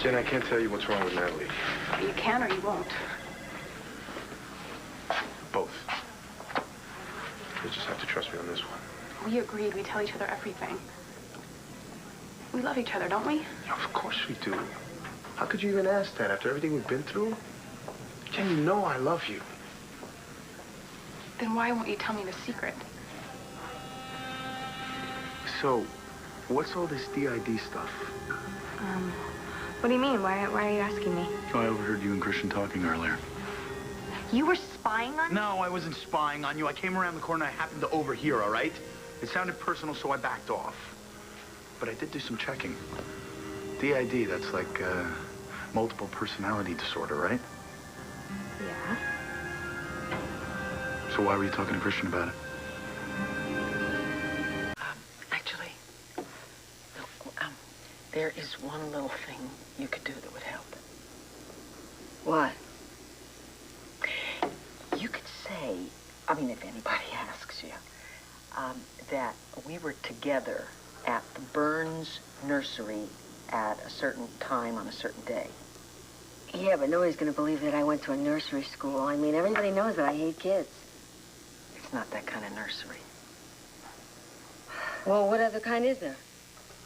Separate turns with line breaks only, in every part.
Jen, I can't tell you what's wrong with Natalie.
You can or you won't.
Both. You just have to trust me on this one.
We agreed we tell each other everything. We love each other, don't we?
Yeah, of course we do. How could you even ask that after everything we've been through? Jen, you know I love you.
Then why won't you tell me the secret?
So, what's all this DID stuff?
What do you mean? Why are you asking me?
Oh, I overheard you and Cristian talking earlier.
You were spying on me?
No, I wasn't spying on you. I came around the corner and I happened to overhear, all right? It sounded personal, so I backed off. But I did do some checking. DID, that's like multiple personality disorder, right?
Yeah.
So why were you talking to Cristian about it?
Actually, no, there is one little thing you could do that would help.
What?
You could say, I mean, if anybody asks you, that we were together at the Burns nursery at a certain time on a certain day.
Yeah, but nobody's gonna believe that I went to a nursery school. I mean, everybody knows that I hate kids.
It's not that kind of nursery.
Well, what other kind is there?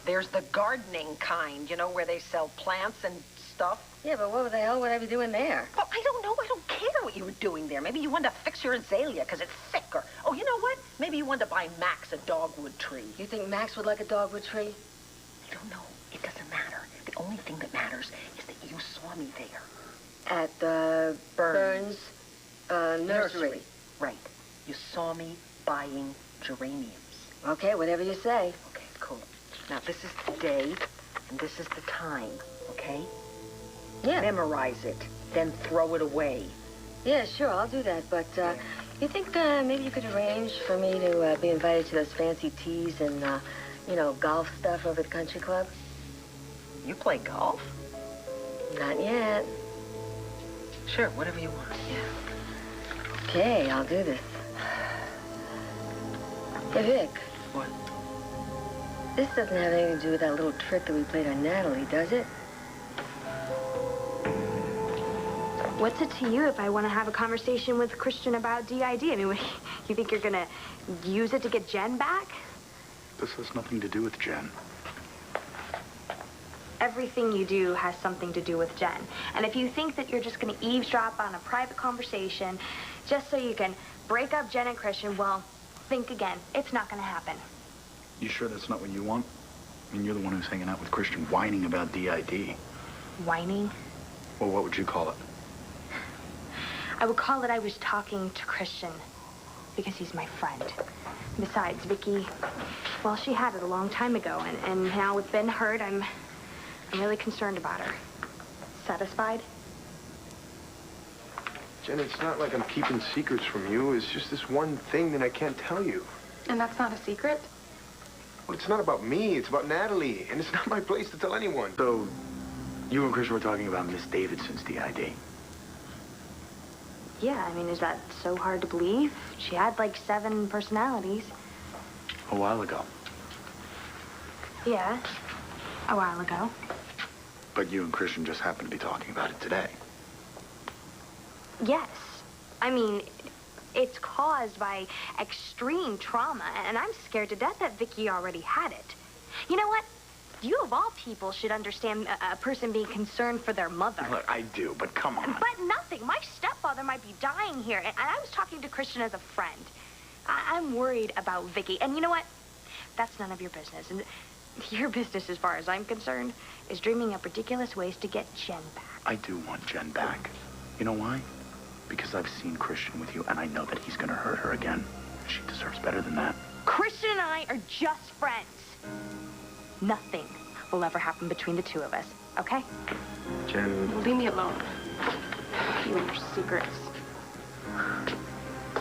There's the gardening kind, you know, where they sell plants and stuff.
Yeah, but what the hell would I be doing there?
Well, I don't know. I don't care what you were doing there. Maybe you wanted to fix your azalea because it's sick, or, oh, you know what? Maybe you wanted to buy Max a dogwood tree.
You think Max would like a dogwood tree?
I don't know. It doesn't matter. The only thing that matters is that you saw me there.
At the Burns nursery.
Right. You saw me buying geraniums.
Okay, whatever you say.
Okay, cool. Now, this is the day, and this is the time, okay?
Yeah.
Memorize it, then throw it away.
Yeah, sure, I'll do that. But you think maybe you could arrange for me to be invited to those fancy teas and, you know, golf stuff over at the country club?
You play golf?
Not yet.
Sure, whatever you want, yeah.
Okay, I'll do this. Hey, Vic.
What?
This doesn't have anything to do with that little trick that we played on Natalie, does it?
What's it to you if I want to have a conversation with Cristian about DID? I mean, you think you're gonna use it to get Jen back?
This has nothing to do with Jen.
Everything you do has something to do with Jen. And if you think that you're just gonna eavesdrop on a private conversation just so you can break up Jen and Cristian, well, think again. It's not gonna happen.
You sure that's not what you want? I mean, you're the one who's hanging out with Cristian, whining about DID.
Whining?
Well, what would you call it?
I would call it I was talking to Cristian because he's my friend. Besides, Vikki, well, she had it a long time ago, and now with Ben hurt, I'm really concerned about her. Satisfied?
Jen, it's not like I'm keeping secrets from you. It's just this one thing that I can't tell you.
And that's not a secret?
Well, it's not about me. It's about Natalie, and it's not my place to tell anyone.
So, you and Cristian were talking about Miss Davidson's DID.
Yeah, I mean, is that so hard to believe? She had like 7 personalities.
A while ago.
Yeah, a while ago.
But you and Cristian just happened to be talking about it today.
Yes. I mean, it's caused by extreme trauma, and I'm scared to death that Vikki already had it. You know what? You, of all people, should understand a person being concerned for their mother.
Look, I do, but come on.
But nothing. My stepfather might be dying here, and I was talking to Cristian as a friend. I'm worried about Vikki, and you know what? That's none of your business. And your business, as far as I'm concerned, is dreaming up ridiculous ways to get Jen back.
I do want Jen back. You know why? Because I've seen Cristian with you, and I know that he's gonna hurt her again. She deserves better than that.
Cristian and I are just friends. Nothing will ever happen between the two of us, okay?
Jen...
Leave me alone. You and your secrets.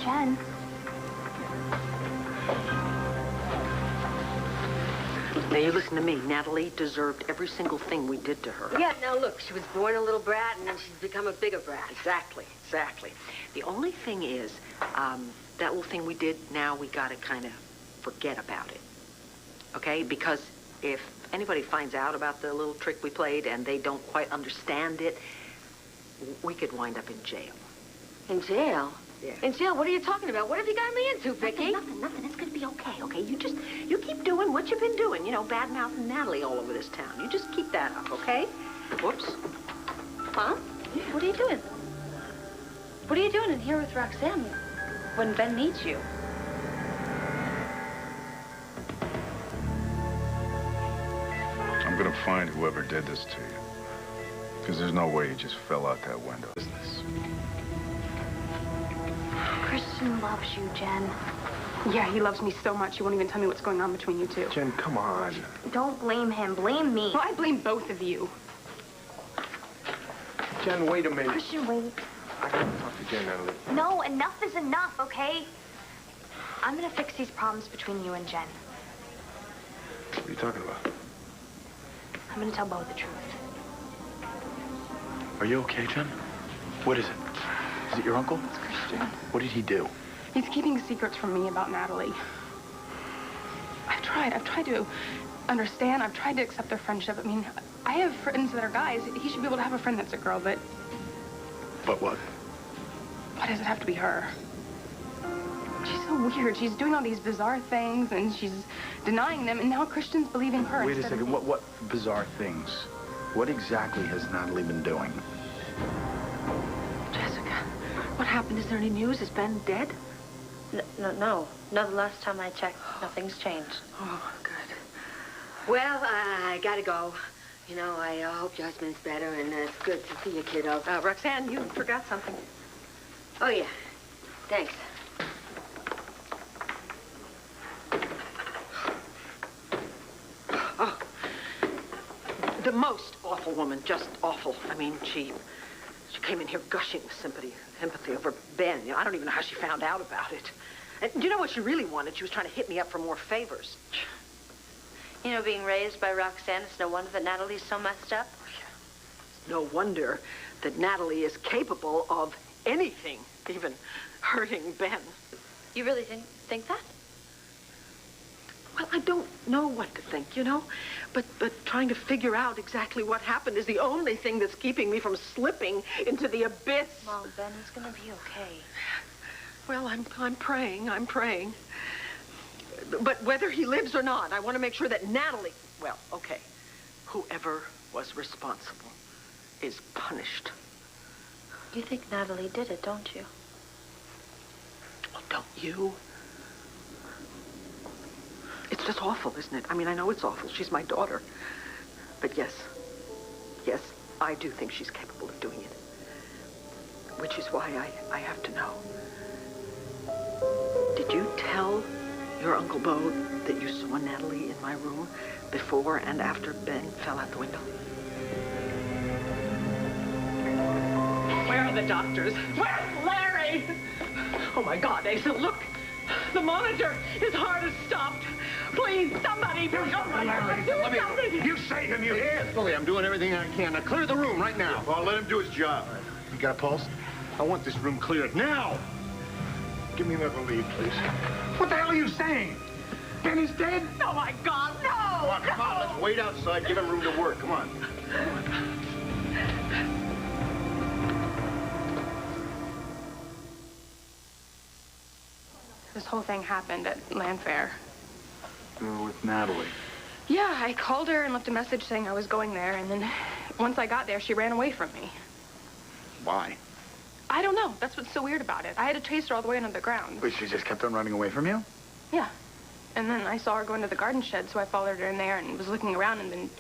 Jen.
Now, you listen to me. Natalie deserved every single thing we did to her.
Yeah, now look, she was born a little brat, and then she's become a bigger brat.
Exactly, exactly. The only thing is, that little thing we did, now we gotta kind of forget about it. Okay? Because if anybody finds out about the little trick we played and they don't quite understand it, we could wind up in jail.
In jail?
Yeah.
In jail? What are you talking about? What have you got me into, Vikki?
Nothing. It's gonna be okay, okay? You keep doing what you've been doing. You know, bad-mouthing Natalie all over this town. You just keep that up, okay? Whoops.
Huh? Yeah. What are you doing? What are you doing in here with Roxanne when Ben needs you?
I'm gonna find whoever did this to you. Because there's no way you just fell out that window. Business.
Cristian loves you, Jen.
Yeah, he loves me so much, he won't even tell me what's going on between you two.
Jen, come on.
Don't blame him. Blame me.
Well, I blame both of you.
Jen, wait a minute.
Cristian, wait.
I gotta talk to Jen, Natalie.
No, enough is enough, okay? I'm gonna fix these problems between you and Jen.
What are you talking about?
I'm gonna tell Bo the truth.
Are you okay, Jen? What is it? Is it your uncle?
It's Cristian.
What did he do?
He's keeping secrets from me about Natalie. I've tried to understand. I've tried to accept their friendship. I mean, I have friends that are guys. He should be able to have a friend that's a girl, but...
But what?
Why does it have to be her? She's so weird. She's doing all these bizarre things, and she's denying them, and now Cristian's believing her.
Wait a second. What bizarre things? What exactly has Natalie been doing?
Jessica, what happened? Is there any news? Is Ben dead?
No. The last time I checked, nothing's changed.
Oh, good.
Well, I gotta go. You know, I hope your husband's better, and it's good to see you, kiddo.
Roxanne, you forgot something.
Oh, yeah. Thanks.
Oh, the most awful woman, just awful. I mean, she came in here gushing with empathy over Ben. You know, I don't even know how she found out about it. And do you know what she really wanted? She was trying to hit me up for more favors.
You know, being raised by Roxanne, it's no wonder that Natalie's so messed up.
No wonder that Natalie is capable of anything, even hurting Ben.
You really think that?
Well, I don't know what to think, you know? But trying to figure out exactly what happened is the only thing that's keeping me from slipping into the abyss.
Mom, Ben is gonna be okay.
Well, I'm praying. But whether he lives or not, I want to make sure that Natalie, well, okay, whoever was responsible is punished.
You think Natalie did it, don't you?
Oh, don't you? It's just awful, isn't it? I mean, I know it's awful. She's my daughter. But yes, I do think she's capable of doing it. Which is why I have to know. Did you tell your Uncle Bo that you saw Natalie in my room before and after Ben fell out the window?
Where are the doctors? Where's Larry?
Oh, my God, Asa, look. The monitor, his heart has stopped. Please, somebody, do something.
You save him, you hear?
Billy, I'm doing everything I can. Now clear the room right now.
Well, let him do his job. You got a pulse?
I want this room cleared now.
Give me another lead, please.
What the hell are you saying? Ben is dead?
Oh, my God, no!
Come on, let's wait outside. Give him room to work. Come on.
This whole thing happened at llanfair.
You were with Natalie.
Yeah, I called her and left a message saying I was going there, and then once I got there, she ran away from me.
Why?
I don't know. That's what's so weird about it. I had to chase her all the way under the ground.
Wait, she just kept on running away from you?
Yeah. And then I saw her go into the garden shed, so I followed her in there and was looking around, and then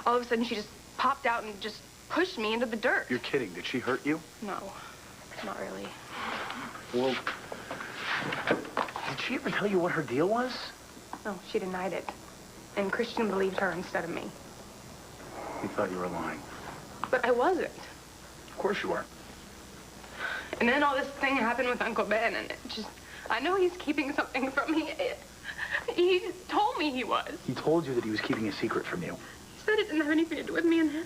all of a sudden she just popped out and just pushed me into the dirt.
You're kidding. Did she hurt you?
No, not really.
Well, did she ever tell you what her deal was?
No, she denied it. And Cristian believed her instead of me.
He thought you were lying.
But I wasn't.
Of course you were.
And then all this thing happened with Uncle Ben, and it just... I know he's keeping something from me. He told me he was.
He told you that he was keeping a secret from you.
He said it didn't have anything to do with me and him.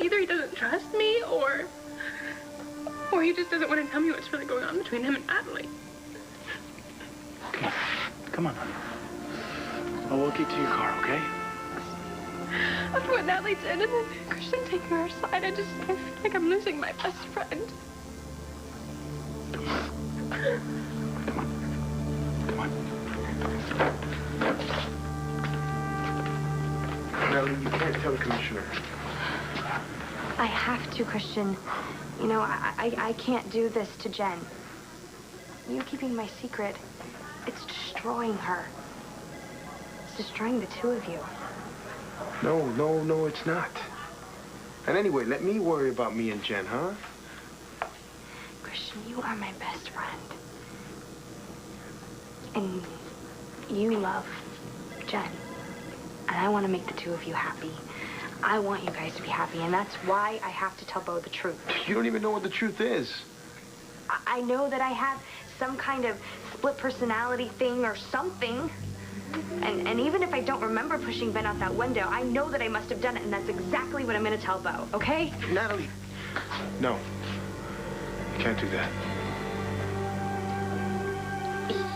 Either he doesn't trust me, or he just doesn't want to tell me what's really going on between him and Natalie.
Come on, honey.
I'll walk you to your car, okay?
After what Natalie did, and then Cristian taking her aside, I feel like I'm losing my best friend.
Come on. Come on. Come on.
Natalie, you can't tell the commissioner.
I have to, Cristian. You know, I can't do this to Jen. You keeping my secret, it's destroying her. It's destroying the two of you.
No, it's not. And anyway, let me worry about me and Jen, huh?
Cristian, you are my best friend. And you love Jen. And I want to make the two of you happy. I want you guys to be happy, and that's why I have to tell Bo the truth.
You don't even know what the truth is.
I know that I have some kind of split personality thing or something. And even if I don't remember pushing Ben out that window, I know that I must have done it, and that's exactly what I'm going to tell Bo, okay?
Natalie. No. You can't do that.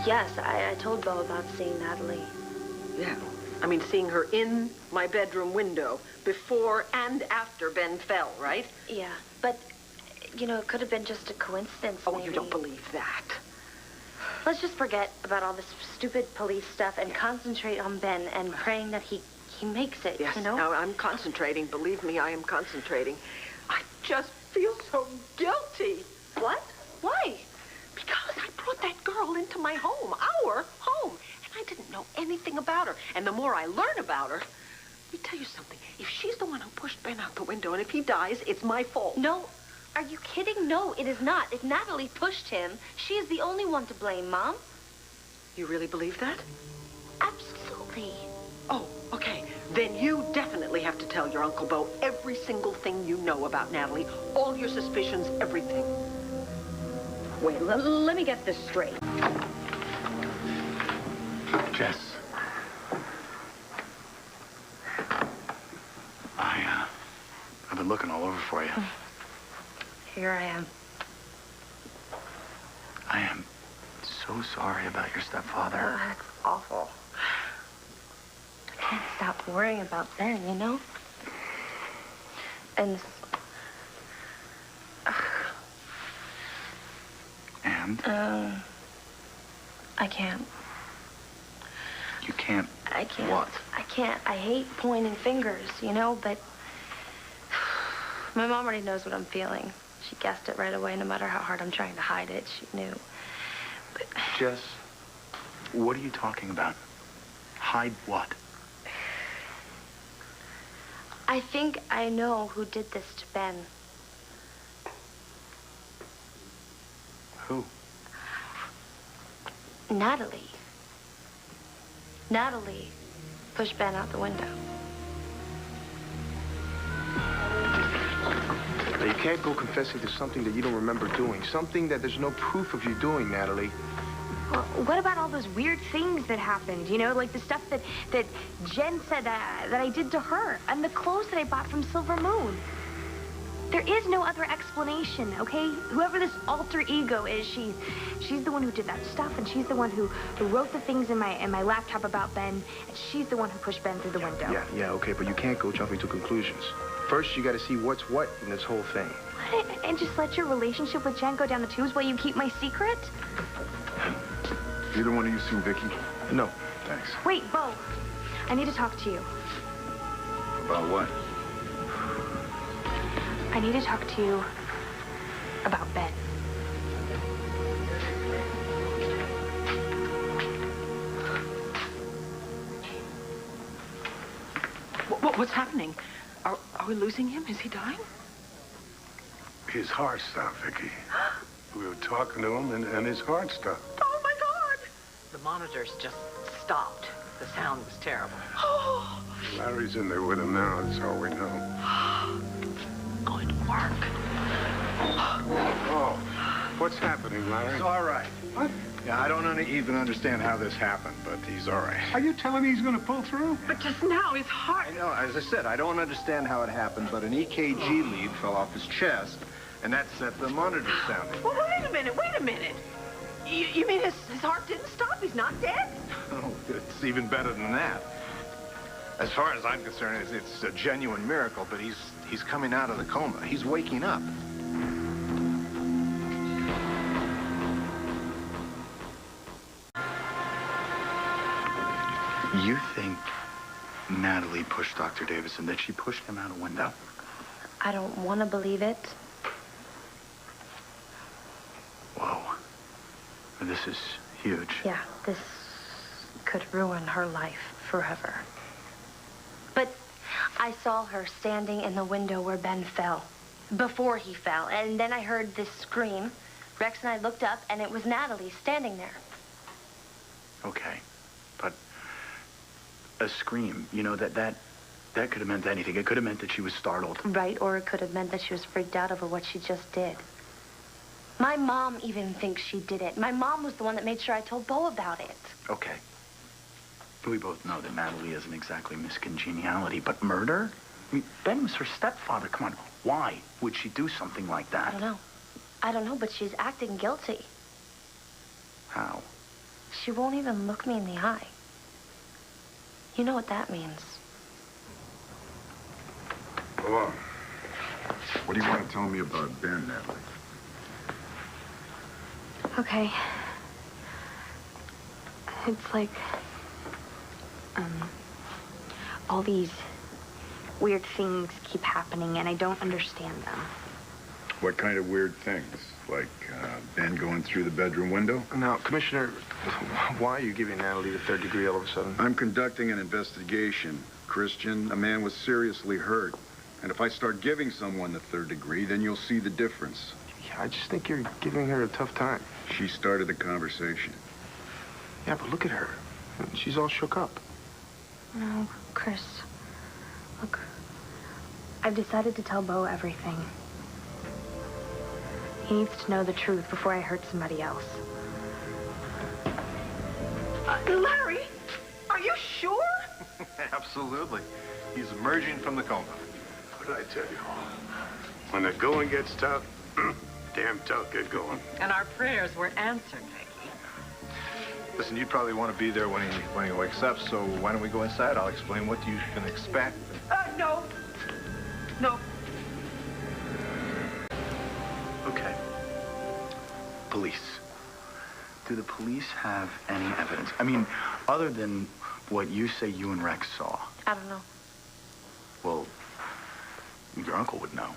Yes, I told Bo about seeing Natalie.
Yeah. I mean, seeing her in my bedroom window before and after Ben fell, right?
Yeah, but, you know, it could have been just a coincidence,
Oh,
maybe.
you don't believe that.
Let's just forget about all this stupid police stuff and concentrate on Ben and praying that he makes it,
Yes,
you know?
now I'm concentrating. Believe me, I am concentrating. I just feel so guilty.
What? Why?
Because I brought that girl into my home, our home, and I didn't know anything about her. And the more I learn about her, let me tell you something. If she's the one who pushed Ben out the window, and if he dies, it's my fault.
No. Are you kidding? No, it is not. If Natalie pushed him, she is the only one to blame, Mom.
You really believe that?
Absolutely.
Oh, okay. Then you definitely have to tell your Uncle Bo every single thing you know about Natalie, all your suspicions, everything.
Wait, let me get this straight.
Jess. I've been looking all over for you.
Here I am.
I am so sorry about your stepfather.
Oh, that's awful. I can't stop worrying about Ben, you know? And...
And?
I can't.
You can't.
I can't.
What?
I can't. I hate pointing fingers, you know, but... My mom already knows what I'm feeling. She guessed it right away, no matter how hard I'm trying to hide it. She knew. But...
Jess, what are you talking about? Hide what?
I think I know who did this to Ben.
Who?
Natalie. Natalie pushed Ben out the window.
Now, you can't go confessing to something that you don't remember doing. Something that there's no proof of you doing, Natalie.
Well, what about all those weird things that happened? You know, like the stuff that Jen said that I did to her, and the clothes that I bought from Silver Moon. There is no other explanation, okay? Whoever this alter ego is, she's the one who did that stuff, and she's the one who wrote the things in my laptop about Ben, and she's the one who pushed Ben through the window.
Yeah, okay, but you can't go jumping to conclusions. First, you got to see what's what in this whole thing.
What? And just let your relationship with Jen go down the tubes while you keep my secret?
Either one of you seen Vikki?
No.
Thanks.
Wait, Bo. I need to talk to you.
About what?
I need to talk to you about Ben.
What's happening? Are we losing him? Is he dying?
His heart stopped, Vikki. We were talking to him, and his heart stopped.
Oh, my God! The monitors just stopped. The sound was terrible. Oh,
Larry's in there with him now, that's all we know.
good work.
Oh, what's happening, Larry?
He's all right. What? Yeah, I don't even understand how this happened, but he's all right.
Are you telling me he's going to pull through?
But just now, his heart...
I know, as I said, I don't understand how it happened, but an EKG lead fell off his chest, and that set the monitor sounding.
Well, wait a minute. You mean his heart didn't stop? He's not dead?
Oh, it's even better than that. As far as I'm concerned, it's a genuine miracle, but he's coming out of the coma. He's waking up.
You think Natalie pushed Dr. Davidson, that she pushed him out a window?
I don't want to believe it.
Whoa. This is huge.
Yeah, this could ruin her life forever. But I saw her standing in the window where Ben fell, before he fell, and then I heard this scream. Rex and I looked up, and it was Natalie standing there.
Okay, but a scream, you know, that could have meant anything. It could have meant that she was startled.
Right, or it could have meant that she was freaked out over what she just did. My mom even thinks she did it. My mom was the one that made sure I told Bo about it.
Okay. We both know that Natalie isn't exactly Miss Congeniality, but murder? I mean, Ben was her stepfather. Come on, why would she do something like that?
I don't know. I don't know, but she's acting guilty.
How?
She won't even look me in the eye. You know what that means.
Go on. What do you want to tell me about Ben, Natalie?
Okay. It's like, all these weird things keep happening, and I don't understand them.
What kind of weird things? Like Ben going through the bedroom window?
Now, Commissioner, why are you giving Natalie the third degree all of a sudden?
I'm conducting an investigation. Cristian, a man was seriously hurt. And if I start giving someone the third degree, then you'll see the difference.
Yeah, I just think you're giving her a tough time.
She started the conversation.
Yeah, but look at her. She's all shook up.
No, Chris. Look, I've decided to tell Bo everything. He needs to know the truth before I hurt somebody else.
Larry, are you sure?
Absolutely. He's emerging from the coma.
What did I tell you? When the going gets tough, damn tough get going.
And our prayers were answered, Vikki.
Listen, you'd probably want to be there when he wakes up, so why don't we go inside? I'll explain what you can expect.
No. No.
Okay. Police. Do the police have any evidence? I mean, other than what you say you and Rex saw.
I don't know.
Well, your uncle would know.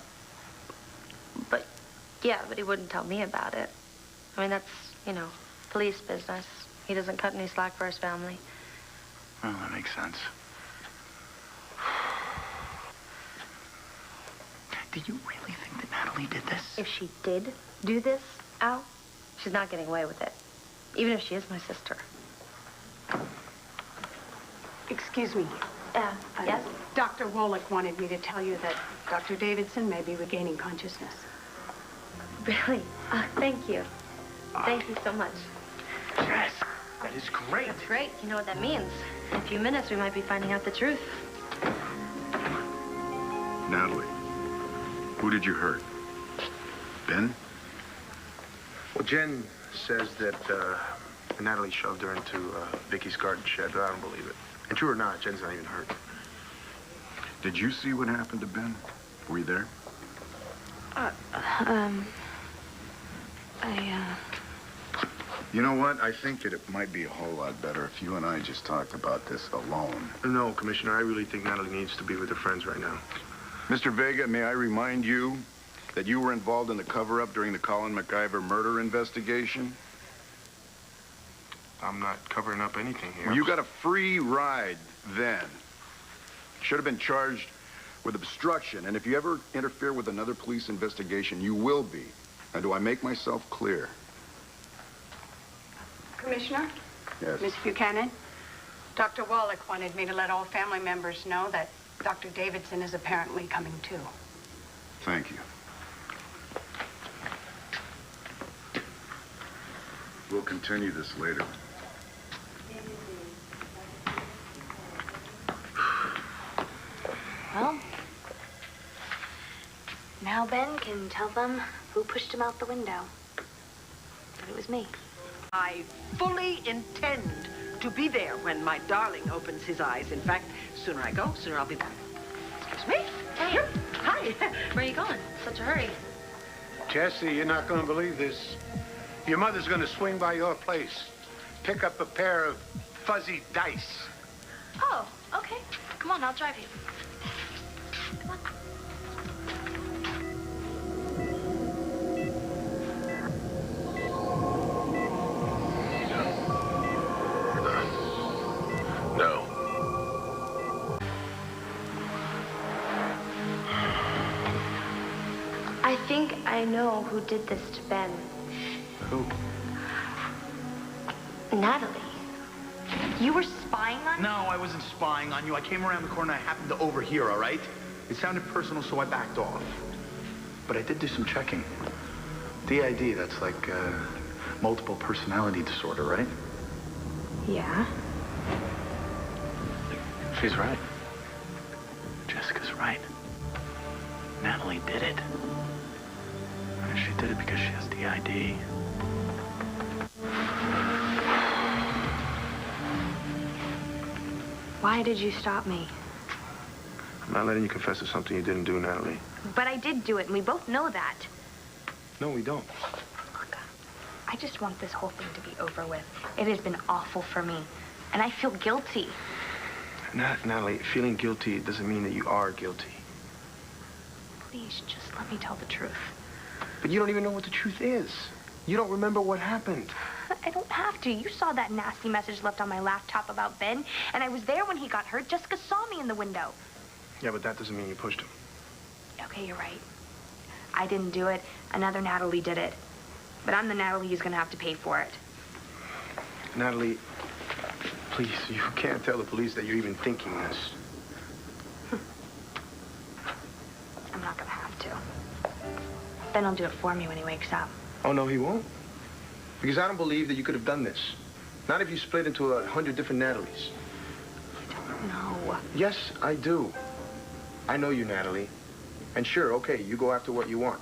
But, yeah, but he wouldn't tell me about it. I mean, that's, you know, police business. He doesn't cut any slack for his family.
Well, that makes sense. Do you really think that Natalie did this?
If she did do this, Al, she's not getting away with it. Even if she is my sister.
Excuse me.
Yes?
Dr. Wallach wanted me to tell you that Dr. Davidson may be regaining consciousness.
Really? Thank you. Thank you so much.
Yes, that is great.
That's great. You know what that means. In a few minutes, we might be finding out the truth.
Natalie, who did you hurt? Ben?
Well, Jen says that Natalie shoved her into Vicky's garden shed, but I don't believe it. And true or not, Jen's not even hurt.
Did you see what happened to Ben? Were you there? You know what? I think that it might be a whole lot better if you and I just talked about this alone.
No, Commissioner, I really think Natalie needs to be with her friends right now.
Mr. Vega, may I remind you that you were involved in the cover-up during the Colin McIver murder investigation?
I'm not covering up anything here.
Well, you got a free ride then. Should have been charged with obstruction, and if you ever interfere with another police investigation, you will be. Now, do I make myself clear?
Commissioner?
Yes.
Miss Buchanan? Dr. Wallach wanted me to let all family members know that Dr. Davidson is apparently coming too.
Thank you. We'll continue this later.
Well, now Ben can tell them who pushed him out the window. That it was me.
I fully intend to be there when my darling opens his eyes. In fact, sooner I go, sooner I'll be back. Excuse me?
Hey.
Here. Hi.
Where are you going? Such a hurry.
Jesse, you're not going to believe this. Your mother's going to swing by your place, pick up a pair of fuzzy dice.
Oh, okay. Come on, I'll drive you. Come on.
No.
I think I know who did this to Ben.
Who?
Natalie. You were spying on me?
No, I wasn't spying on you. I came around the corner and I happened to overhear, all right? It sounded personal, so I backed off. But I did do some checking. DID, that's like multiple personality disorder, right?
Yeah.
She's right. Jessica's right. Natalie did it. And she did it because she has DID.
Why did you stop me?
I'm not letting you confess to something you didn't do, Natalie.
But I did do it, and we both know that.
No, we don't.
Look, I just want this whole thing to be over with. It has been awful for me, and I feel guilty.
Natalie, feeling guilty doesn't mean that you are guilty.
Please, just let me tell the truth.
But you don't even know what the truth is. You don't remember what happened.
I don't have to. You saw that nasty message left on my laptop about Ben, and I was there when he got hurt. Jessica saw me in the window.
Yeah, but that doesn't mean you pushed him.
Okay, you're right. I didn't do it. Another Natalie did it. But I'm the Natalie who's gonna have to pay for it.
Natalie, please, you can't tell the police that you're even thinking this.
I'm not gonna have to. Ben will do it for me when he wakes up.
Oh, no, he won't. Because I don't believe that you could have done this. Not if you split into 100 different Natalies.
No.
Yes, I do. I know you, Natalie. And sure, okay, you go after what you want.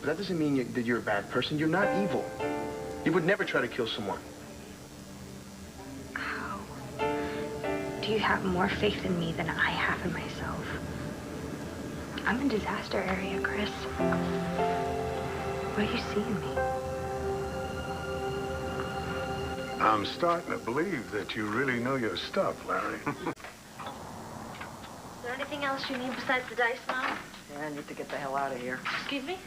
But that doesn't mean that you're a bad person. You're not evil. You would never try to kill someone.
How? Do you have more faith in me than I have in myself? I'm in disaster area, Chris. What do you see in me?
I'm starting to believe that you really know your stuff, Larry.
Is there anything else you need besides the dice, Mom?
Yeah, I need to get the hell out of here.
Excuse me?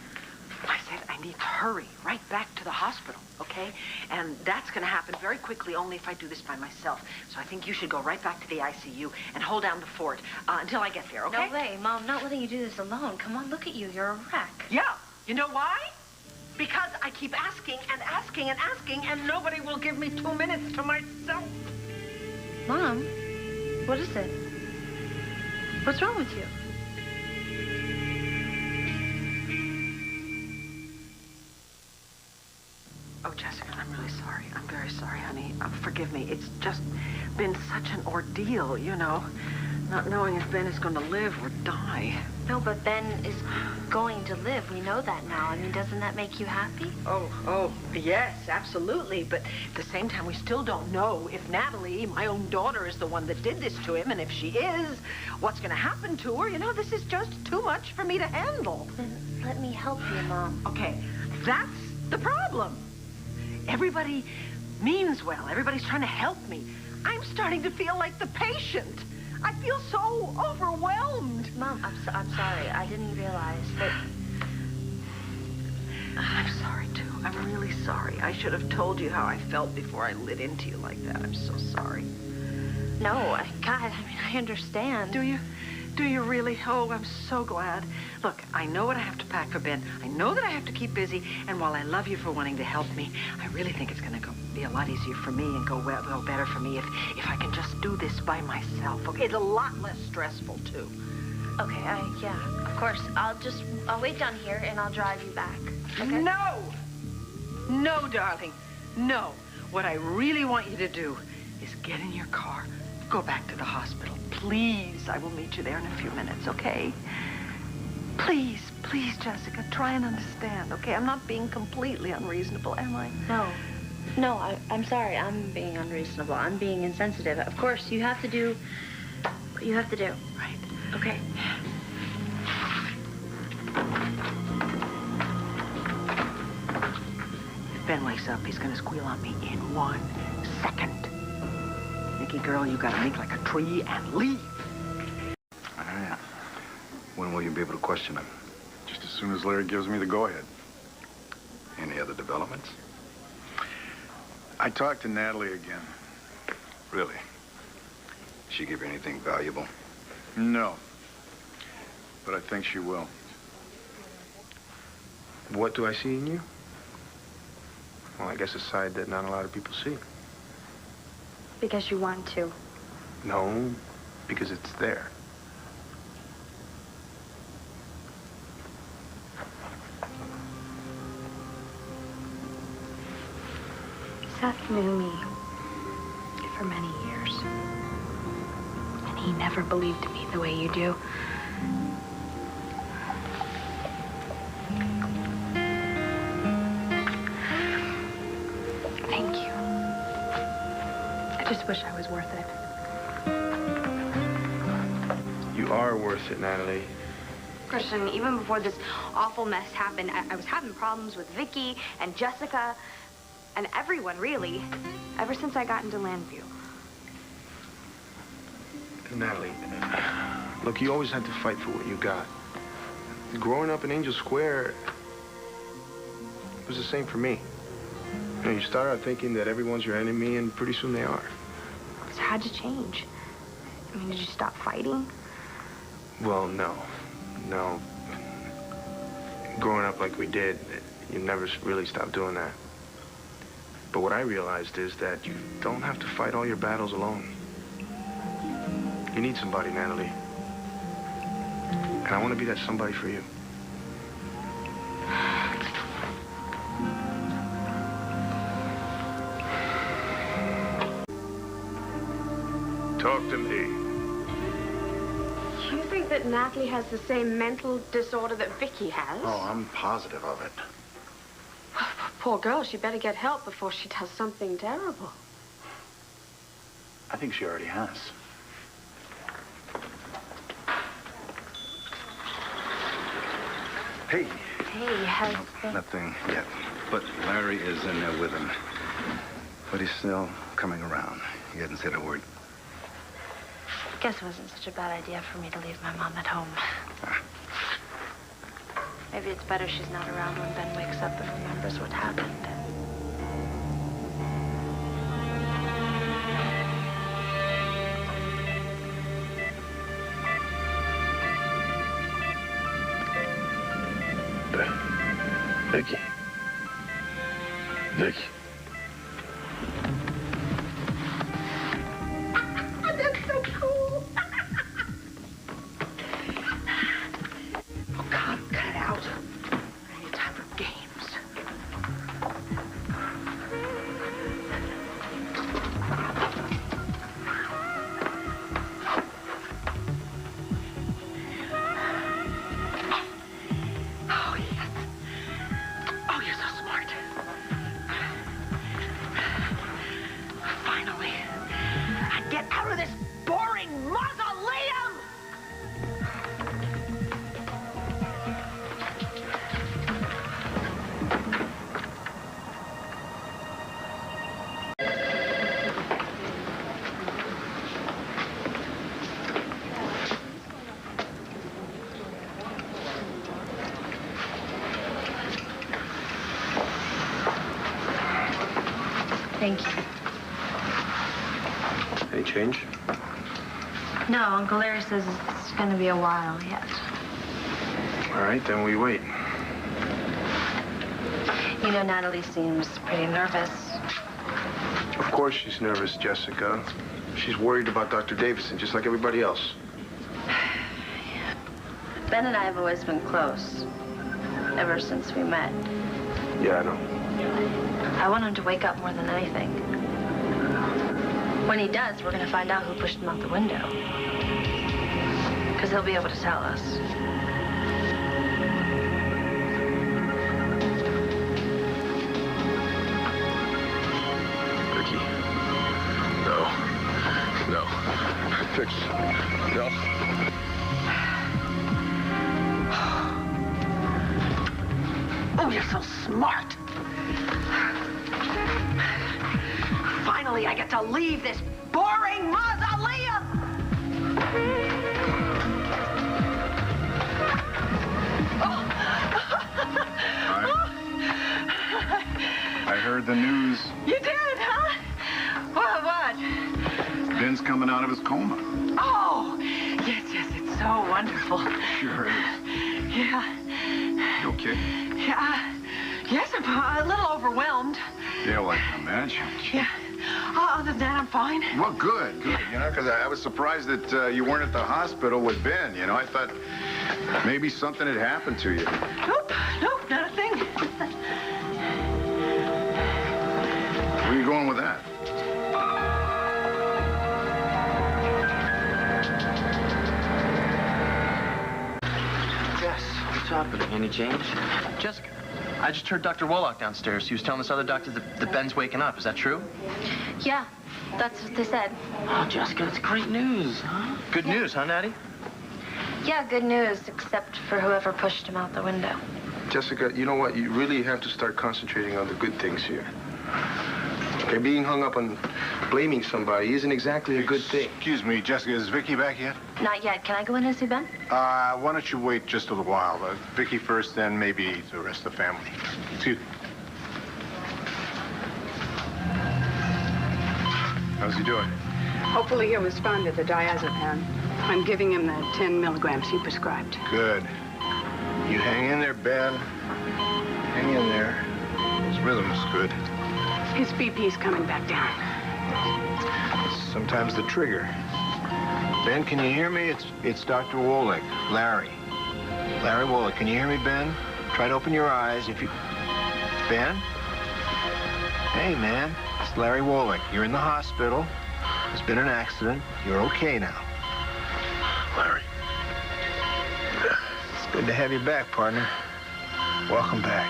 I said I need to hurry right back to the hospital, okay? And that's going to happen very quickly only if I do this by myself. So I think you should go right back to the ICU and hold down the fort until I get there, okay?
No way, Mom. I'm not letting you do this alone. Come on, look at you. You're a wreck.
Yeah. You know why? Because I keep asking and asking and asking, and nobody will give me 2 minutes to myself.
Mom, what is it? What's wrong with you?
Oh, Jessica, I'm really sorry. I'm very sorry, honey. Forgive me. It's just been such an ordeal, you know. Not knowing if Ben is going to live or die.
No, but Ben is going to live. We know that now. I mean, doesn't that make you happy?
Oh, yes, absolutely. But at the same time, we still don't know if Natalie, my own daughter, is the one that did this to him. And if she is, what's going to happen to her? You know, this is just too much for me to handle.
Then let me help you, Mom.
Okay, that's the problem. Everybody means well. Everybody's trying to help me. I'm starting to feel like the patient. I feel so overwhelmed.
Mom, I'm sorry. I didn't realize that...
I'm sorry, too. I'm really sorry. I should have told you how I felt before I lit into you like that. I'm so sorry.
No, God, I mean, I understand.
Do you? Do you really? Oh, I'm so glad. Look, I know what I have to pack for Ben. I know that I have to keep busy. And while I love you for wanting to help me, I really think it's going to be a lot easier for me and go better for me if I can just do this by myself. Okay, it's a lot less stressful, too.
Okay, yeah, of course. I'll wait down here and I'll drive you back. Okay?
No, darling. No. What I really want you to do is get in your car, go back to the hospital. Please, I will meet you there in a few minutes, okay? Please, Jessica, try and understand, okay? I'm not being completely unreasonable, am I?
No. No, I'm sorry. I'm being unreasonable. I'm being insensitive. Of course, you have to do what you have to do.
Right.
Okay.
If Ben wakes up, he's gonna squeal on me in 1 second. Nikki, girl, you gotta make like a tree and leave.
All right. When will you be able to question him?
Just as soon as Larry gives me the go-ahead.
Any other developments?
I talked to Natalie again.
Really? She give you anything valuable?
No. But I think she will.
What do I see in you? Well, I guess a side that not a lot of people see.
Because you want to.
No, because it's there.
Seth knew me for many years. And he never believed me the way you do. Thank you. I just wish I was worth it.
You are worth it, Natalie.
Cristian, even before this awful mess happened, I was having problems with Vikki and Jessica and everyone, really, ever since I got into Landview.
Natalie, look, you always had to fight for what you got. Growing up in Angel Square, it was the same for me. You know, you start out thinking that everyone's your enemy, and pretty soon they are.
So how'd you change? I mean, did you stop fighting?
Well, no. No. Growing up like we did, you never really stopped doing that. But what I realized is that you don't have to fight all your battles alone. You need somebody, Natalie. And I want to be that somebody for you.
Talk to me.
You think that Natalie has the same mental disorder that Vikki has?
Oh, I'm positive of it.
Poor girl, she better get help before she does something terrible.
I think she already has.
Hey.
Hey, how's the...
Nothing yet. But Larry is in there with him. But he's still coming around. He hadn't said a word.
Guess it wasn't such a bad idea for me to leave my mom at home. Maybe it's better she's not around when Ben wakes up and remembers what happened.
Vikki. Vikki.
That's so cool.
Oh, come, cut it out. I need time for games. Oh, yes. Oh, you're so smart. Finally, I get out of this boring mausoleum!
Thank you.
Any change?
No, Uncle Larry says it's going to be a while yet.
All right, then we wait.
You know, Natalie seems pretty nervous.
Of course she's nervous, Jessica. She's worried about Dr. Davidson, just like everybody else.
Ben and I have always been close, ever since we met.
Yeah, I know.
I want him to wake up more than anything. When he does, we're going to find out who pushed him out the window. Because he'll be able to tell us.
fix. Yeah.
Oh, you're so smart. Finally, I get to leave this boring mausoleum.
I heard the news.
You did, huh? What?
Ben's coming out of his coma.
Oh, yes, it's so wonderful.
Sure is.
Yeah.
You okay?
Yeah. Yes, I'm a little overwhelmed.
Yeah, well, I can imagine.
Yeah. Other than that, I'm fine.
Well, good. You know, because I was surprised that you weren't at the hospital with Ben. You know, I thought maybe something had happened to you.
Nope, not a thing.
Where are you going with that?
Jess, what's happening? Any change?
Jessica, I just heard Dr. Wallach downstairs. He was telling this other doctor that Ben's waking up. Is that true?
Yeah, that's what they said.
Oh, Jessica, that's great news, huh?
Good news, huh, Natty?
Yeah, good news, except for whoever pushed him out the window.
Jessica, you know what? You really have to start concentrating on the good things here. Okay, being hung up on blaming somebody isn't exactly a good thing.
Excuse me, Jessica, is Vikki back yet?
Not yet. Can I go in and see Ben?
Why don't you wait just a little while? Vikki first, then maybe the rest of the family. Excuse me.
How's he doing?
Hopefully he'll respond to the diazepam. I'm giving him the 10 milligrams you prescribed.
Good. You hang in there, Ben. Hang in there. His rhythm's good.
His BP's coming back down.
Sometimes the trigger. Ben, can you hear me? It's Dr. Wallach. Larry. Larry Wallach. Can you hear me, Ben? Try to open your eyes. If you... Ben? Hey, man. It's Larry Wallach. You're in the hospital. There's been an accident. You're okay now. Larry. It's good to have you back, partner. Welcome back.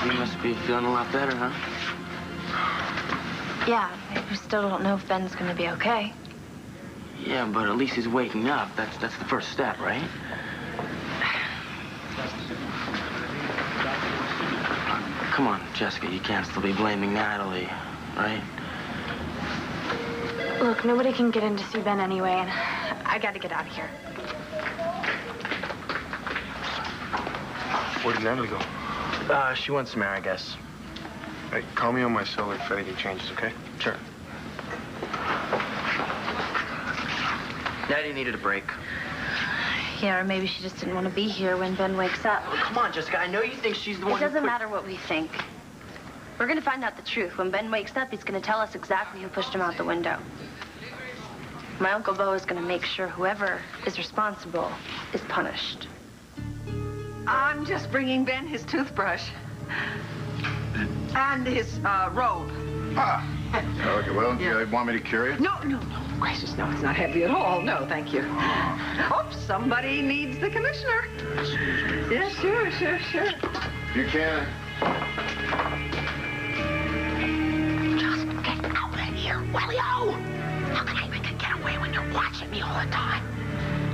You must be feeling a lot better, huh?
Yeah, we still don't know if Ben's gonna be okay.
Yeah, but at least he's waking up. That's the first step, right? Come on, Jessica, you can't still be blaming Natalie, right?
Look, nobody can get in to see Ben anyway, and I gotta get out of here.
Where did Natalie go?
She went somewhere, I guess.
Hey, call me on my cell if anything changes, okay?
Sure. Natty needed a break.
Yeah, or maybe she just didn't want to be here when Ben wakes up.
Oh, come on, Jessica. I know you think she's the one
It doesn't matter what we think. We're gonna find out the truth. When Ben wakes up, he's gonna tell us exactly who pushed him out the window. My Uncle Bo is gonna make sure whoever is responsible is punished.
I'm just bringing Ben his toothbrush. And his robe.
Ah. Okay, well, you want me to carry it?
No. Gracious, no, it's not heavy at all. No, thank you. Oh, somebody needs the commissioner.
Excuse me.
Yeah, sure.
You can.
Just get out of here, will you? How can I make it get away when you're watching me all the time?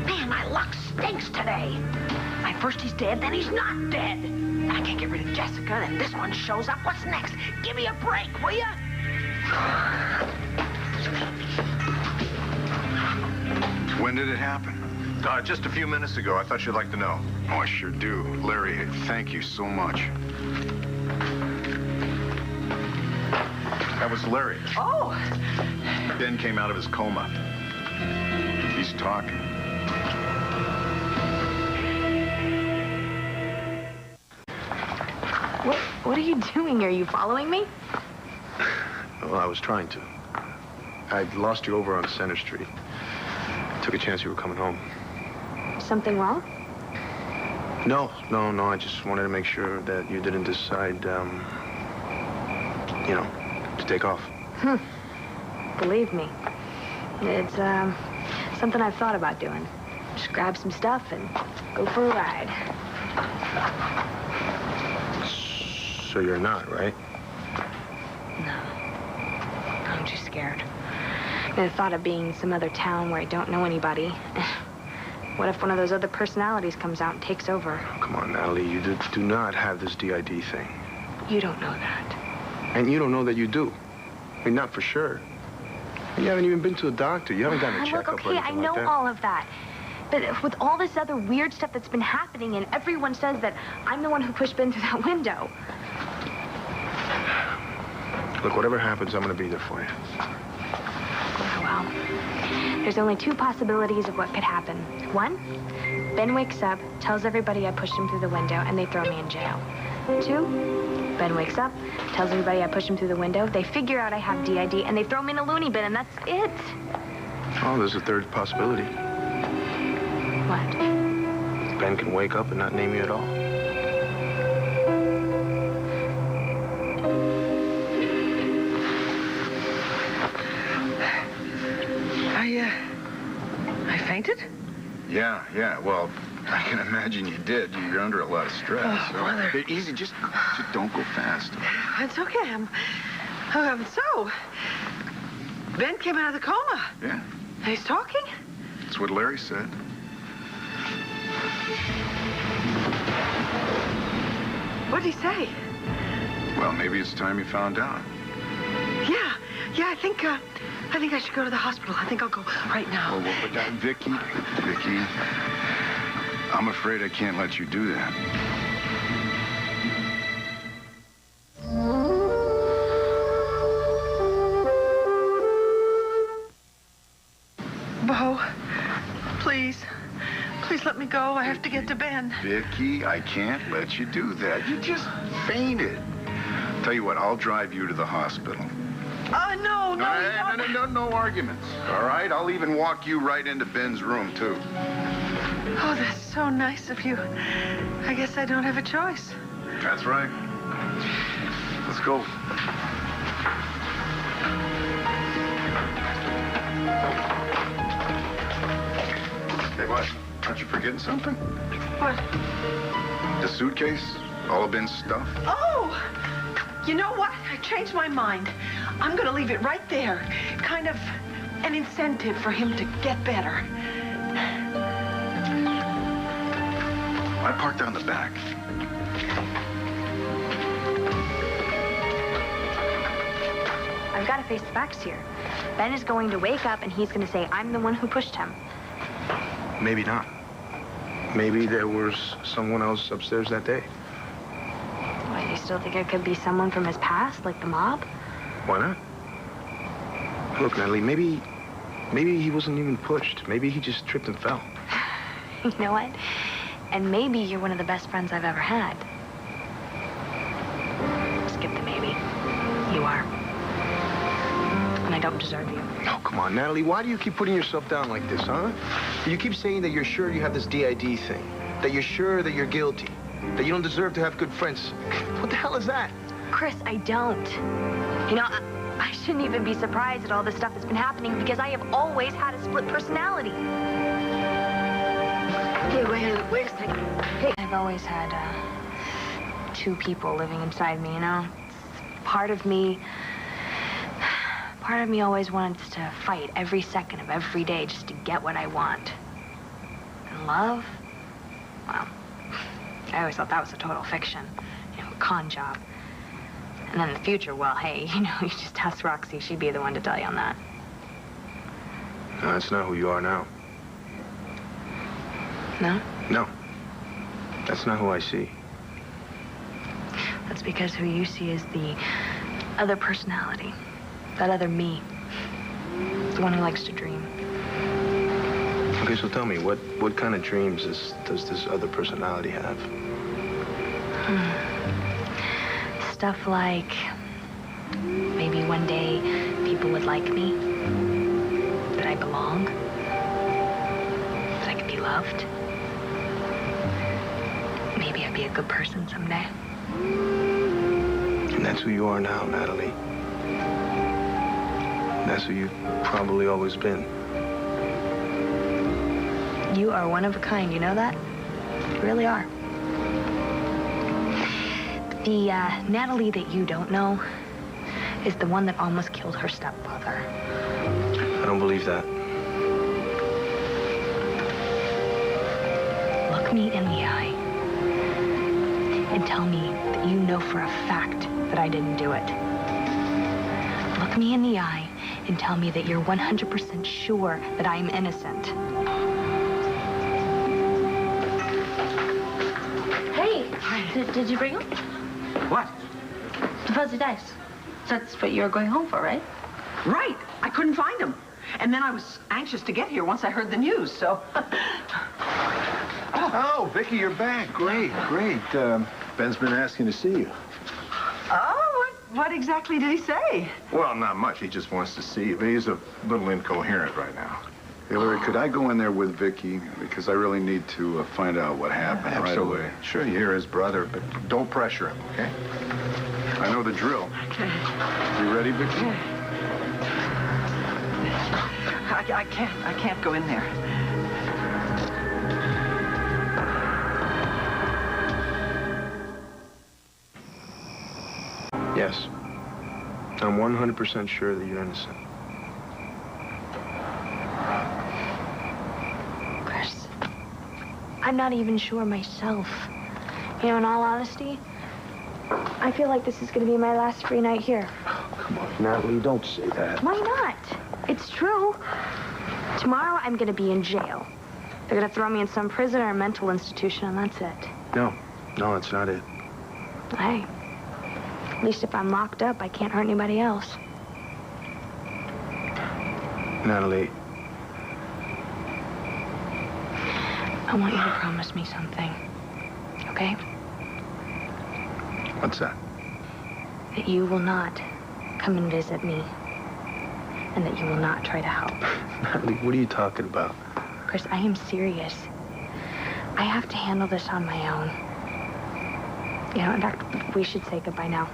Man, my luck stinks today. Like, first he's dead, then he's not dead. And I can't get rid of Jessica, then this one shows up. What's next? Give me a break, will you?
When did it happen?
Just a few minutes ago. I thought you'd like to know.
Oh, I sure do. Larry, thank you so much.
That was Larry.
Oh.
Ben came out of his coma. He's talking.
What are you doing? Are you following me?
Well, I was trying to. I'd lost you over on Center Street. Took a chance you were coming home.
Something wrong?
No. I just wanted to make sure that you didn't decide, to take off.
Believe me. It's, something I've thought about doing. Just grab some stuff and go for a ride.
So you're not, right?
No. I'm just scared. The thought of being in some other town where I don't know anybody. What if one of those other personalities comes out and takes over?
Oh, come on, Natalie, you do not have this DID thing.
You don't know that.
And you don't know that you do. I mean, not for sure. You haven't even been to a doctor. You haven't gotten a checkup
Look,
or
okay,
anything
I know
like that.
all of that. But with all this other weird stuff that's been happening, and everyone says that I'm the one who pushed Ben through that window.
Look, whatever happens, I'm going to be there for you.
Well, there's only two possibilities of what could happen. One, Ben wakes up, tells everybody I pushed him through the window, and they throw me in jail. Two, Ben wakes up, tells everybody I pushed him through the window, they figure out I have DID, and they throw me in a loony bin, and that's it.
Oh, there's a third possibility.
What?
Ben can wake up and not name you at all.
I fainted?
Yeah. Well, I can imagine you did. You're under a lot of stress.
Oh, Mother.
Hey, easy. Just don't go fast.
It's okay. So, Ben came out of the coma.
Yeah.
And he's talking?
That's what Larry said.
What'd he say?
Well, maybe it's time you found out.
Yeah, I think I should go to the hospital. I think I'll go right now.
Well, but Vikki, I'm afraid I can't let you do that.
Bo, please let me go. I have to get to Ben.
Vikki, I can't let you do that. You just fainted. Tell you what, I'll drive you to the hospital. No arguments. All right, I'll even walk you right into Ben's room too.
Oh, that's so nice of you. I guess I don't have a choice.
That's right. Let's go. Hey, what? Aren't you forgetting something?
What?
The suitcase? All of Ben's stuff?
Oh! You know what? I changed my mind. I'm gonna leave it right there. Kind of an incentive for him to get better.
I parked down the back.
I've got to face the facts here. Ben is going to wake up and he's going to say I'm the one who pushed him.
Maybe not. Maybe there was someone else upstairs that day.
Why, you still think it could be someone from his past, like the mob?
Why not? Look, Natalie, maybe he wasn't even pushed. Maybe he just tripped and fell.
You know what? And maybe you're one of the best friends I've ever had. Skip the maybe. You are. And I don't deserve you.
Oh, come on, Natalie. Why do you keep putting yourself down like this, huh? You keep saying that you're sure you have this DID thing. That you're sure that you're guilty. That you don't deserve to have good friends. What the hell is that?
Chris, I don't. You know, I shouldn't even be surprised at all this stuff that's been happening because I have always had a split personality.
Hey, wait a second. Hey.
I've always had two people living inside me, you know? Part of me always wants to fight every second of every day just to get what I want. And love? Well, I always thought that was a total fiction. You know, a con job. And then the future, well, hey, you know, you just ask Roxy. She'd be the one to tell you on that.
No, that's not who you are now.
No?
No. That's not who I see.
That's because who you see is the other personality. That other me. The one who likes to dream.
Okay, so tell me, what kind of dreams does this other personality have?
Stuff like maybe one day people would like me, that I belong, that I could be loved. Maybe I'd be a good person someday.
And that's who you are now, Natalie. That's who you've probably always been.
You are one of a kind, you know that? You really are. The Natalie that you don't know is the one that almost killed her stepfather.
I don't believe that.
Look me in the eye and tell me that you know for a fact that I didn't do it. Look me in the eye and tell me that you're 100% sure that I am innocent.
Hey, did you bring them?
What?
The fuzzy dice. That's what you were going home for, right?
Right. I couldn't find them. And then I was anxious to get here once I heard the news, so...
Oh, Vikki, you're back. Great, great. Ben's been asking to see you.
Oh, what exactly did he say?
Well, not much. He just wants to see you, but he's a little incoherent right now.
Hey, Larry, could I go in there with Vikki? Because I really need to find out what happened right away.
Absolutely. Sure, you're his brother, but don't pressure him, okay?
I know the drill.
Okay.
You ready, Vikki?
I can't go in there.
Yes. I'm 100% sure that you're innocent.
Chris, I'm not even sure myself. You know, in all honesty, I feel like this is going to be my last free night here.
Oh, come on, Natalie, don't say that.
Why not? It's true. Tomorrow, I'm going to be in jail. They're going to throw me in some prison or mental institution, and that's it.
No, that's not it.
Hey, at least if I'm locked up, I can't hurt anybody else.
Natalie,
I want you to promise me something, okay?
What's that?
That you will not come and visit me, and that you will not try to help.
Natalie, what are you talking about?
Chris, I am serious. I have to handle this on my own. You know, in fact, we should say goodbye now.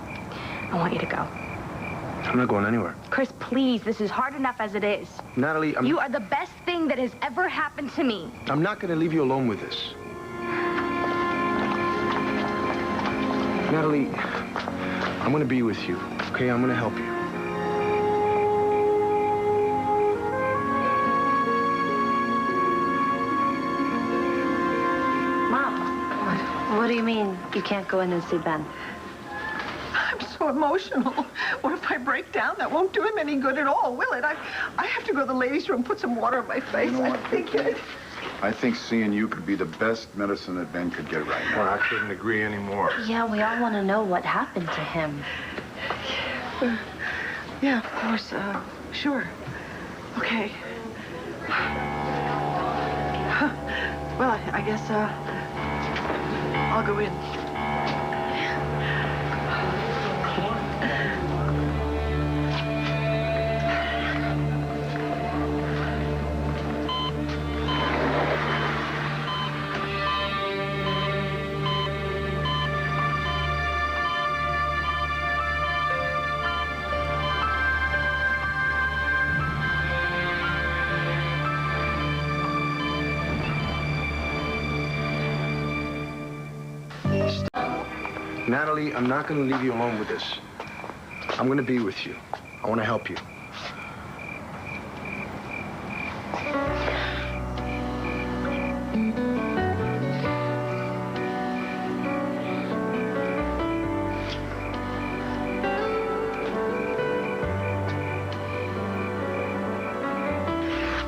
I want you to go.
I'm not going anywhere.
Chris, please, this is hard enough as it is.
Natalie,
You are the best thing that has ever happened to me.
I'm not going to leave you alone with this. Natalie, I'm going to be with you, okay? I'm going to help you.
Mom, what do you mean you can't go in and see Ben?
I'm so emotional. What if I break down? That won't do him any good at all, will it? I have to go to the ladies' room, put some water on my face.
You know what,
I
I think seeing you could be the best medicine that Ben could get right now.
Well, I couldn't agree anymore.
Yeah, we all want to know what happened to him.
Yeah, of course. Sure. Okay. Well, I guess, I'll go in.
Natalie, I'm not going to leave you alone with this. I'm going to be with you. I want to help you.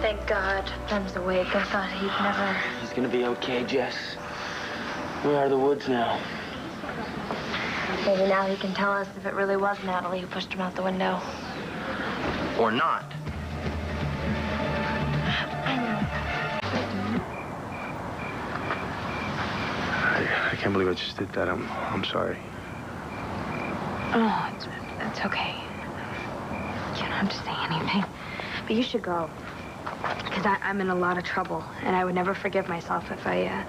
Thank God Ben's awake. I thought he'd never...
He's gonna be okay, Jess. We're out of the woods now.
Maybe now he can tell us if it really was Natalie who pushed him out the window.
Or not.
I can't believe I just did that. I'm sorry.
Oh, it's okay. You don't have to say anything. But you should go. Because I'm in a lot of trouble, and I would never forgive myself if I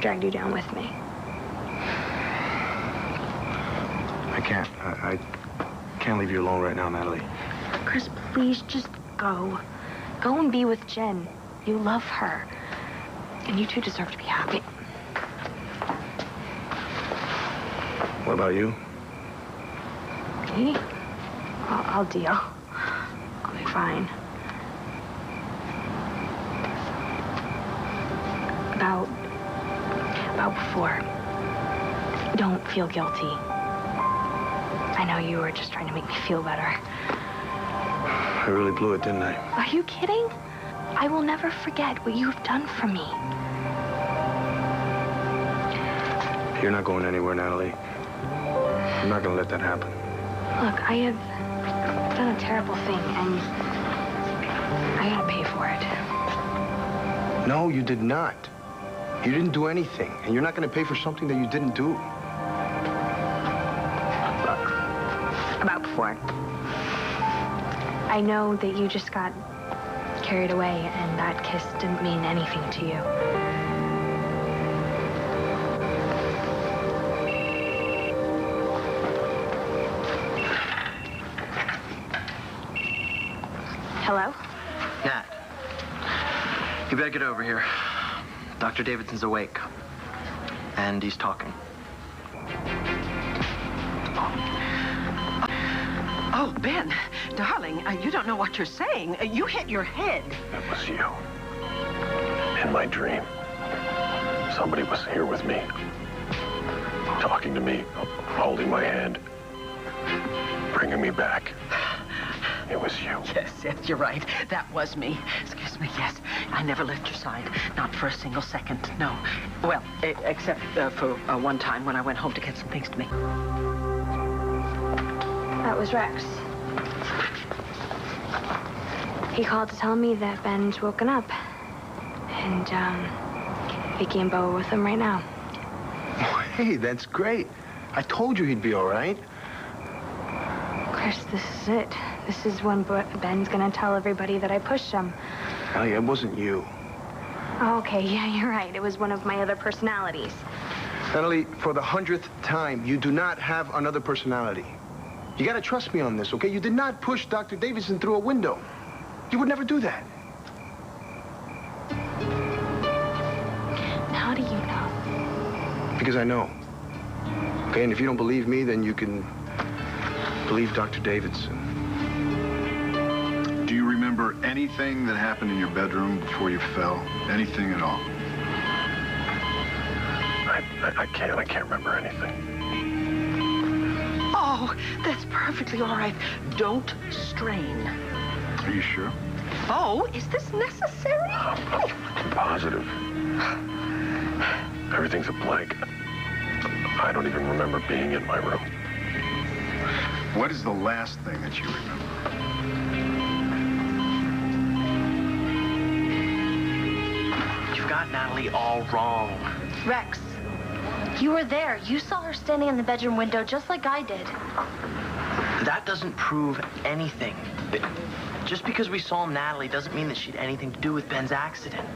dragged you down with me.
I can't. I can't leave you alone right now, Natalie.
Chris, please just go. Go and be with Jen. You love her. And you two deserve to be happy.
What about you?
Me? I'll deal. I'll be fine. About before. Don't feel guilty. I know you were just trying to make me feel better.
I really blew it, didn't I?
Are you kidding? I will never forget what you have done for me.
You're not going anywhere, Natalie. I'm not gonna let that happen.
Look, I have done a terrible thing, and I gotta pay for it.
No, you did not. You didn't do anything, and you're not gonna pay for something that you didn't do.
Look, about before. I know that you just got carried away, and that kiss didn't mean anything to you. Hello?
Nat, you better get over here. Dr. Davidson's awake, and he's talking.
Oh, Ben, darling, you don't know what you're saying. You hit your head.
It was you. In my dream. Somebody was here with me. Talking to me, holding my hand, bringing me back. It was you.
Yes, you're right. That was me. Excuse me, yes. I never left your side. Not for a single second, no. Well, except for one time when I went home to get some things to make.
That was Rex. He called to tell me that Ben's woken up. And, Vikki and Bo are with him right now.
Hey, that's great. I told you he'd be all right.
Chris, this is it. This is when Ben's gonna tell everybody that I pushed him.
Ellie, it wasn't you.
Oh, okay, yeah, you're right. It was one of my other personalities.
Natalie, for the 100th time, you do not have another personality. You gotta trust me on this, okay? You did not push Dr. Davidson through a window. You would never do that.
How do you know?
Because I know. Okay, and if you don't believe me, then you can believe Dr. Davidson.
Do you remember anything that happened in your bedroom before you fell? Anything at all?
I can't remember anything.
Oh, that's perfectly all right. Don't strain.
Are you sure?
Oh, is this necessary?
I'm positive. Everything's a blank. I don't even remember being in my room.
What is the last thing that you remember?
You've got Natalie all wrong.
Rex, you were there. You saw her standing in the bedroom window just like I did.
That doesn't prove anything. Just because we saw Natalie doesn't mean that she had anything to do with Ben's accident.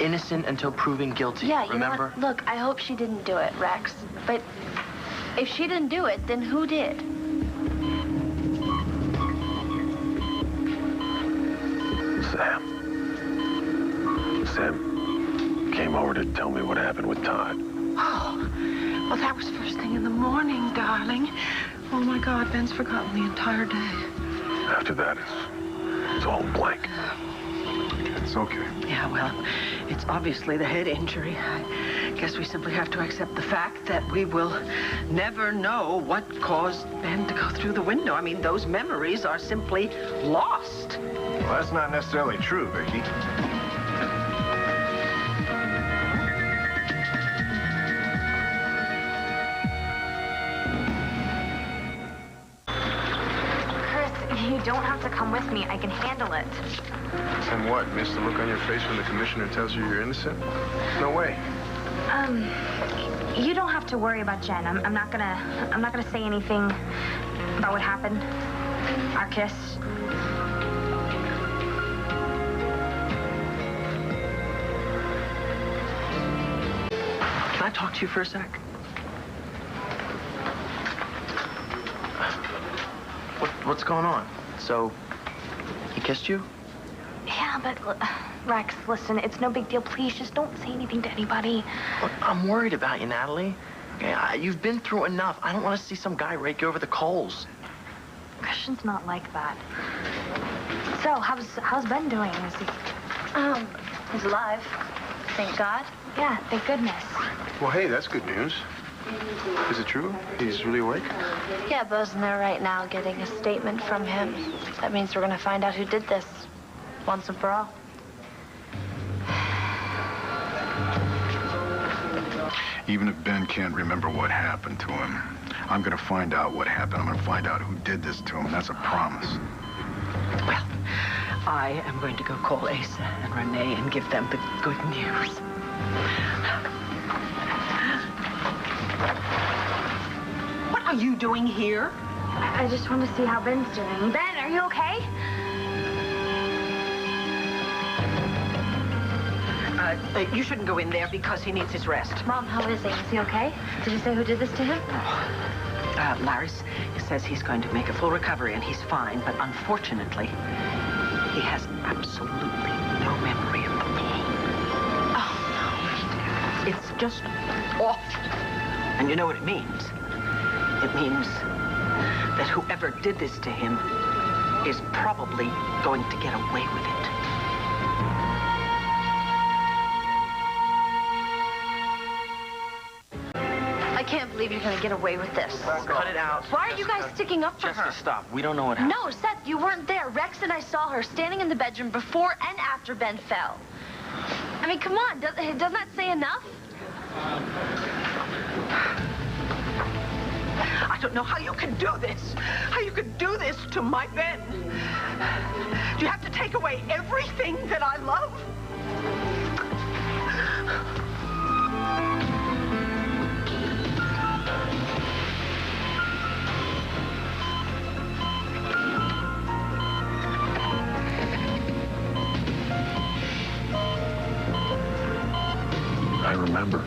Innocent until proven guilty,
Yeah, you
remember?
know what? Look, I hope she didn't do it, Rex. But if she didn't do it, then who did?
Sam came over to tell me what happened with Todd.
Oh, well, that was first thing in the morning, darling. Oh, my God, Ben's forgotten the entire day.
After that, it's all blank.
It's okay.
Yeah, well, it's obviously the head injury. I guess we simply have to accept the fact that we will never know what caused Ben to go through the window. I mean, those memories are simply lost.
Well, that's not necessarily true, Vikki.
You don't have to come with me. I can handle it.
And what? Miss the look on your face when the commissioner tells you you're innocent? No way.
You don't have to worry about Jen. I'm not gonna say anything about what happened. Our kiss.
Can I talk to you for a sec? What's going on? So, he kissed you?
Yeah, but Rex, listen, it's no big deal. Please, just don't say anything to anybody.
Look, I'm worried about you, Natalie. Okay, you've been through enough. I don't want to see some guy rake you over the coals.
Christian's not like that. So, how's Ben doing? Is he...
He's alive. Thank God.
Yeah, thank goodness.
Well, hey, that's good news. Is it true? He's really awake?
Yeah, Bo's in there right now getting a statement from him. That means we're gonna find out who did this once and for all.
Even if Ben can't remember what happened to him, I'm gonna find out what happened. I'm gonna find out who did this to him. That's a promise.
Well, I am going to go call Asa and Renee and give them the good news. What are you doing here?
I just want to see how Ben's doing. Ben, are you okay?
You shouldn't go in there because he needs his rest.
Mom, how is he? Is he okay? Did you say who did this to him?
Larry says he's going to make a full recovery and he's fine, but unfortunately, he has absolutely no memory of the fall. Oh, no. It's just awful. And you know what it means? It means that whoever did this to him is probably going to get away with it.
I can't believe you're gonna get away with this.
Cut it out.
Why are you guys sticking up for
Jessica,
her?
stop. We don't know what happened.
No, Seth, you weren't there. Rex and I saw her standing in the bedroom before and after Ben fell. I mean, come on, doesn't that say enough?
I don't know how you can do this. How you could do this to my Ben. You have to take away everything that I love.
I remember.